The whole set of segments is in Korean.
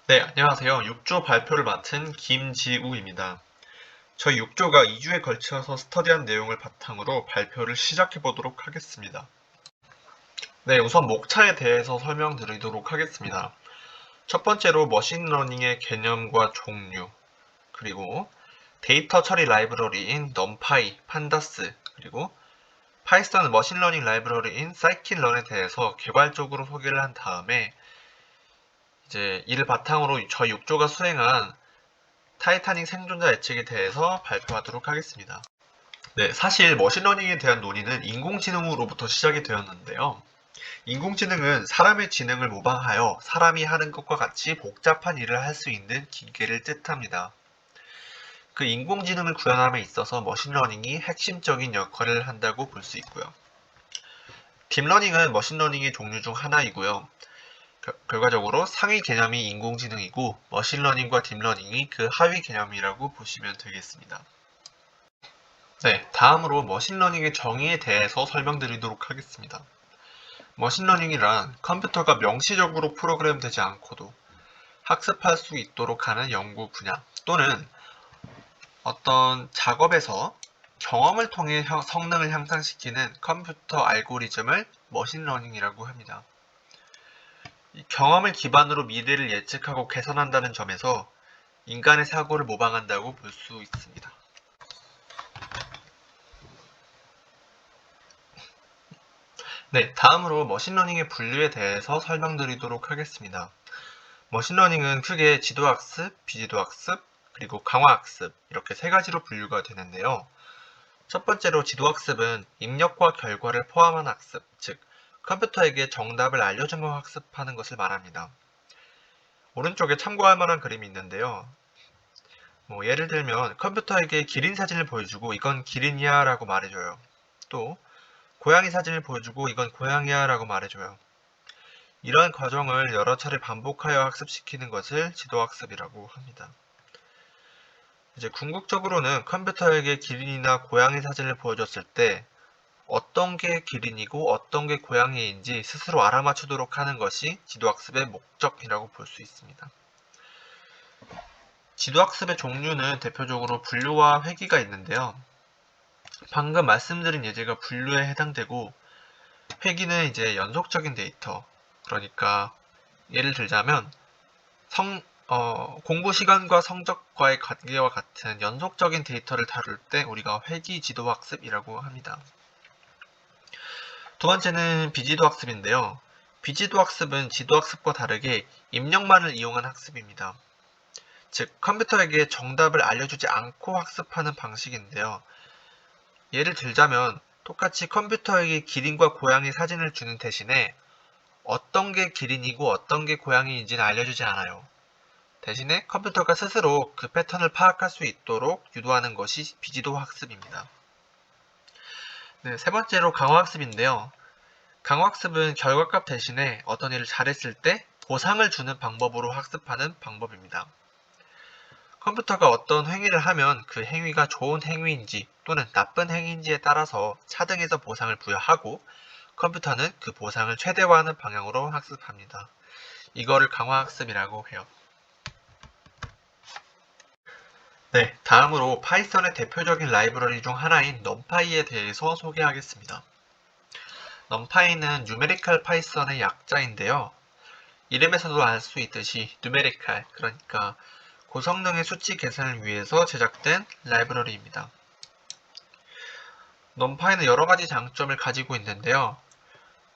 네, 안녕하세요. 6조 발표를 맡은 김지우입니다. 저희 6조가 2주에 걸쳐서 스터디한 내용을 바탕으로 발표를 시작해 보도록 하겠습니다. 네, 우선 목차에 대해서 설명드리도록 하겠습니다. 첫 번째로 머신러닝의 개념과 종류, 그리고 데이터 처리 라이브러리인 numpy, pandas, 그리고 파이썬 머신러닝 라이브러리인 scikit-learn에 대해서 개괄적으로 소개를 한 다음에 이제 이를 바탕으로 저희 6조가 수행한 타이타닉 생존자 예측에 대해서 발표하도록 하겠습니다. 네, 사실 머신러닝에 대한 논의는 인공지능으로부터 시작이 되었는데요. 인공지능은 사람의 지능을 모방하여 사람이 하는 것과 같이 복잡한 일을 할 수 있는 기계를 뜻합니다. 그 인공지능을 구현함에 있어서 머신러닝이 핵심적인 역할을 한다고 볼 수 있고요. 딥러닝은 머신러닝의 종류 중 하나이고요. 결과적으로 상위 개념이 인공지능이고 머신러닝과 딥러닝이 그 하위 개념이라고 보시면 되겠습니다. 네, 다음으로 머신러닝의 정의에 대해서 설명드리도록 하겠습니다. 머신러닝이란 컴퓨터가 명시적으로 프로그램되지 않고도 학습할 수 있도록 하는 연구 분야 또는 어떤 작업에서 경험을 통해 성능을 향상시키는 컴퓨터 알고리즘을 머신러닝이라고 합니다. 이 경험을 기반으로 미래를 예측하고 개선한다는 점에서 인간의 사고를 모방한다고 볼 수 있습니다. 네, 다음으로 머신러닝의 분류에 대해서 설명드리도록 하겠습니다. 머신러닝은 크게 지도학습, 비지도학습, 그리고 강화학습 이렇게 세 가지로 분류가 되는데요. 첫 번째로 지도학습은 입력과 결과를 포함한 학습, 즉 컴퓨터에게 정답을 알려주며 학습하는 것을 말합니다. 오른쪽에 참고할 만한 그림이 있는데요. 예를 들면 컴퓨터에게 기린 사진을 보여주고 이건 기린이야 라고 말해줘요. 또 고양이 사진을 보여주고 이건 고양이야 라고 말해줘요. 이러한 과정을 여러 차례 반복하여 학습시키는 것을 지도학습이라고 합니다. 이제 궁극적으로는 컴퓨터에게 기린이나 고양이 사진을 보여줬을 때 어떤 게 기린이고 어떤 게 고양이인지 스스로 알아맞추도록 하는 것이 지도학습의 목적이라고 볼 수 있습니다. 지도학습의 종류는 대표적으로 분류와 회귀가 있는데요. 방금 말씀드린 예제가 분류에 해당되고 회귀는 이제 연속적인 데이터, 그러니까 예를 들자면 공부 시간과 성적과의 관계와 같은 연속적인 데이터를 다룰 때 우리가 회귀 지도 학습이라고 합니다. 두 번째는 비지도 학습인데요. 비지도 학습은 지도 학습과 다르게 입력만을 이용한 학습입니다. 즉, 컴퓨터에게 정답을 알려주지 않고 학습하는 방식인데요. 예를 들자면 똑같이 컴퓨터에게 기린과 고양이 사진을 주는 대신에 어떤 게 기린이고 어떤 게 고양이인지는 알려주지 않아요. 대신에 컴퓨터가 스스로 그 패턴을 파악할 수 있도록 유도하는 것이 비지도 학습입니다. 네, 세 번째로 강화학습인데요. 강화학습은 결과값 대신에 어떤 일을 잘했을 때 보상을 주는 방법으로 학습하는 방법입니다. 컴퓨터가 어떤 행위를 하면 그 행위가 좋은 행위인지 또는 나쁜 행위인지에 따라서 차등해서 보상을 부여하고 컴퓨터는 그 보상을 최대화하는 방향으로 학습합니다. 이거를 강화학습이라고 해요. 네, 다음으로 파이썬의 대표적인 라이브러리 중 하나인 numpy에 대해서 소개하겠습니다. numpy는 numerical python의 약자인데요. 이름에서도 알 수 있듯이 numerical, 그러니까 고성능의 수치 계산을 위해서 제작된 라이브러리입니다. numpy는 여러 가지 장점을 가지고 있는데요.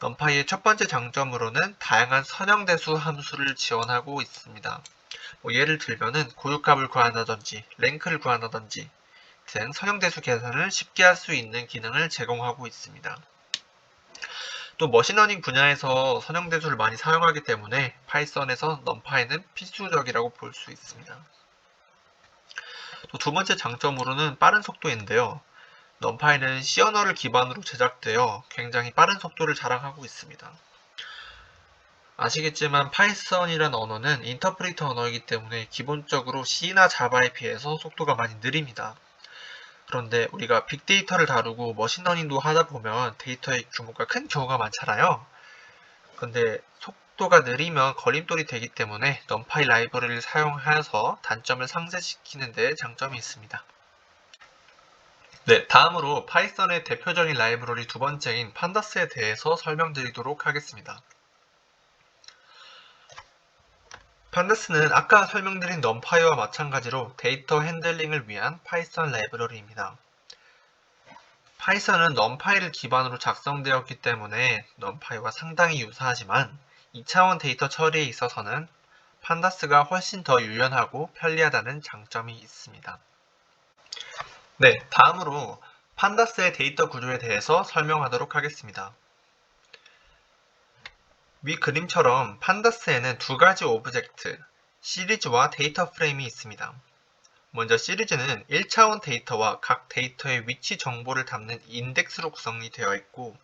numpy의 첫 번째 장점으로는 다양한 선형대수 함수를 지원하고 있습니다. 예를 들면은 고유값을 구한다든지 랭크를 구한다든지 등 선형대수 계산을 쉽게 할 수 있는 기능을 제공하고 있습니다. 또 머신러닝 분야에서 선형대수를 많이 사용하기 때문에 파이썬에서 numpy는 필수적이라고 볼 수 있습니다. 또 두 번째 장점으로는 빠른 속도인데요. numpy는 C 언어를 기반으로 제작되어 굉장히 빠른 속도를 자랑하고 있습니다. 아시겠지만 파이썬이란 언어는 인터프리터 언어이기 때문에 기본적으로 C나 자바에 비해서 속도가 많이 느립니다. 그런데 우리가 빅데이터를 다루고 머신러닝도 하다 보면 데이터의 규모가 큰 경우가 많잖아요. 근데 속도가 느리면 걸림돌이 되기 때문에 numpy 라이브러리를 사용하여서 단점을 상쇄시키는 데 장점이 있습니다. 네, 다음으로 파이썬의 대표적인 라이브러리 두 번째인 판다스에 대해서 설명드리도록 하겠습니다. 판다스는 아까 설명드린 numpy와 마찬가지로 데이터 핸들링을 위한 파이썬 라이브러리입니다. 파이썬은 numpy를 기반으로 작성되었기 때문에 numpy와 상당히 유사하지만 2차원 데이터 처리에 있어서는 판다스가 훨씬 더 유연하고 편리하다는 장점이 있습니다. 네, 다음으로 판다스의 데이터 구조에 대해서 설명하도록 하겠습니다. 위 그림처럼 판다스에는 두 가지 오브젝트, 시리즈와 데이터 프레임이 있습니다. 먼저 시리즈는 1차원 데이터와 각 데이터의 위치 정보를 담는 인덱스로 구성이 되어 있고,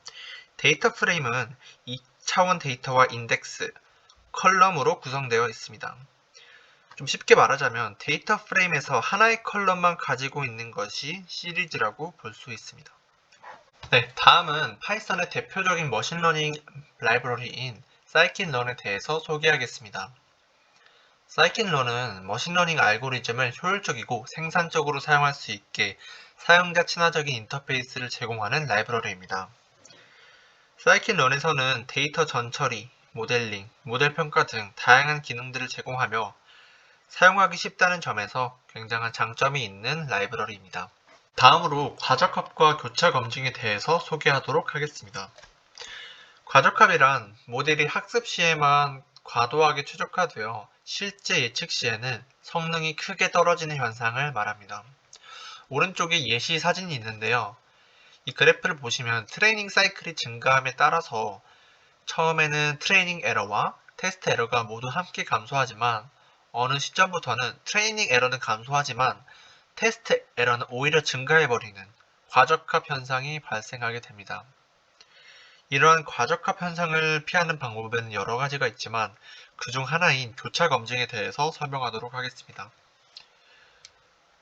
데이터 프레임은 2차원 데이터와 인덱스, 컬럼으로 구성되어 있습니다. 좀 쉽게 말하자면 데이터 프레임에서 하나의 컬럼만 가지고 있는 것이 시리즈라고 볼 수 있습니다. 네, 다음은 파이썬의 대표적인 머신러닝 라이브러리인 scikit-learn에 대해서 소개하겠습니다. scikit-learn은 머신러닝 알고리즘을 효율적이고 생산적으로 사용할 수 있게 사용자 친화적인 인터페이스를 제공하는 라이브러리입니다. scikit-learn에서는 데이터 전처리, 모델링, 모델 평가 등 다양한 기능들을 제공하며 사용하기 쉽다는 점에서 굉장한 장점이 있는 라이브러리입니다. 다음으로 과적합과 교차 검증에 대해서 소개하도록 하겠습니다. 과적합이란 모델이 학습 시에만 과도하게 최적화되어 실제 예측 시에는 성능이 크게 떨어지는 현상을 말합니다. 오른쪽에 예시 사진이 있는데요. 이 그래프를 보시면 트레이닝 사이클이 증가함에 따라서 처음에는 트레이닝 에러와 테스트 에러가 모두 함께 감소하지만 어느 시점부터는 트레이닝 에러는 감소하지만 테스트 에러는 오히려 증가해버리는 과적합 현상이 발생하게 됩니다. 이러한 과적합 현상을 피하는 방법에는 여러 가지가 있지만 그중 하나인 교차 검증에 대해서 설명하도록 하겠습니다.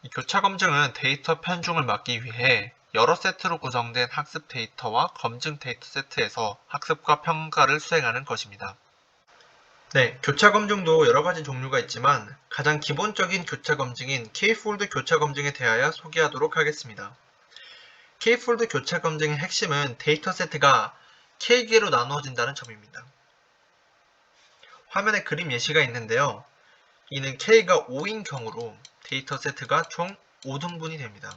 이 교차 검증은 데이터 편중을 막기 위해 여러 세트로 구성된 학습 데이터와 검증 데이터 세트에서 학습과 평가를 수행하는 것입니다. 네, 교차 검증도 여러 가지 종류가 있지만 가장 기본적인 교차 검증인 K-폴드 교차 검증에 대하여 소개하도록 하겠습니다. K-폴드 교차 검증의 핵심은 데이터 세트가 K개로 나누어진다는 점입니다. 화면에 그림 예시가 있는데요. 이는 K가 5인 경우로 데이터 세트가 총 5등분이 됩니다.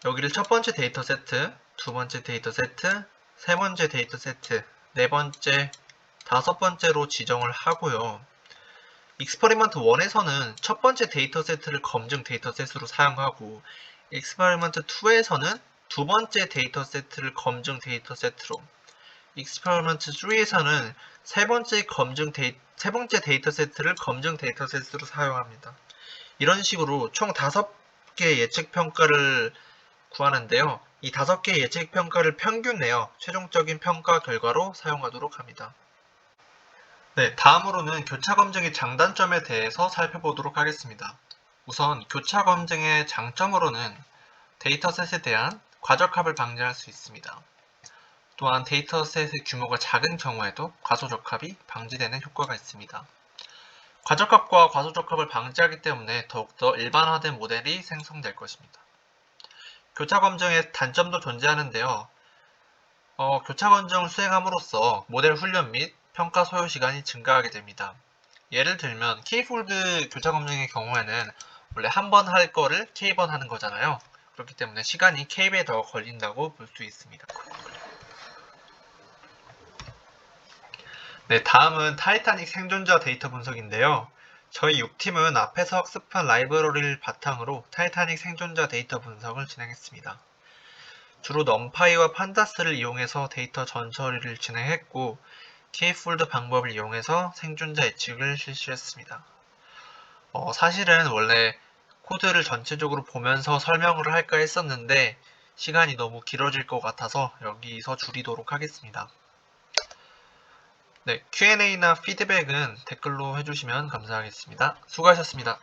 여기를 첫 번째 데이터 세트, 두 번째 데이터 세트, 세 번째 데이터 세트, 네 번째, 다섯 번째로 지정을 하고요. 익스퍼리먼트 1에서는 첫 번째 데이터 세트를 검증 데이터 셋으로 사용하고 익스퍼리먼트 2에서는 두 번째 데이터 세트를 검증 데이터 세트로 익스퍼리먼트 3에서는 세 번째 데이터 세트를 검증 데이터 셋으로 사용합니다. 이런 식으로 총 5개의 예측 평가를 구하는데요. 이 5개의 예측 평가를 평균 내어 최종적인 평가 결과로 사용하도록 합니다. 네, 다음으로는 교차 검증의 장단점에 대해서 살펴보도록 하겠습니다. 우선 교차 검증의 장점으로는 데이터셋에 대한 과적합을 방지할 수 있습니다. 또한 데이터셋의 규모가 작은 경우에도 과소적합이 방지되는 효과가 있습니다. 과적합과 과소적합을 방지하기 때문에 더욱더 일반화된 모델이 생성될 것입니다. 교차 검증의 단점도 존재하는데요. 교차 검증을 수행함으로써 모델 훈련 및 평가 소요 시간이 증가하게 됩니다. 예를 들면 K-폴드 교차 검증의 경우에는 원래 한 번 할 거를 K번 하는 거잖아요. 그렇기 때문에 시간이 K배 더 걸린다고 볼 수 있습니다. 네, 다음은 타이타닉 생존자 데이터 분석인데요. 저희 6팀은 앞에서 학습한 라이브러리를 바탕으로 타이타닉 생존자 데이터 분석을 진행했습니다. 주로 numpy와 판다스를 이용해서 데이터 전처리를 진행했고 K-폴드 방법을 이용해서 생존자 예측을 실시했습니다. 사실은 원래 코드를 전체적으로 보면서 설명을 할까 했었는데 시간이 너무 길어질 것 같아서 여기서 줄이도록 하겠습니다. 네, Q&A나 피드백은 댓글로 해주시면 감사하겠습니다. 수고하셨습니다.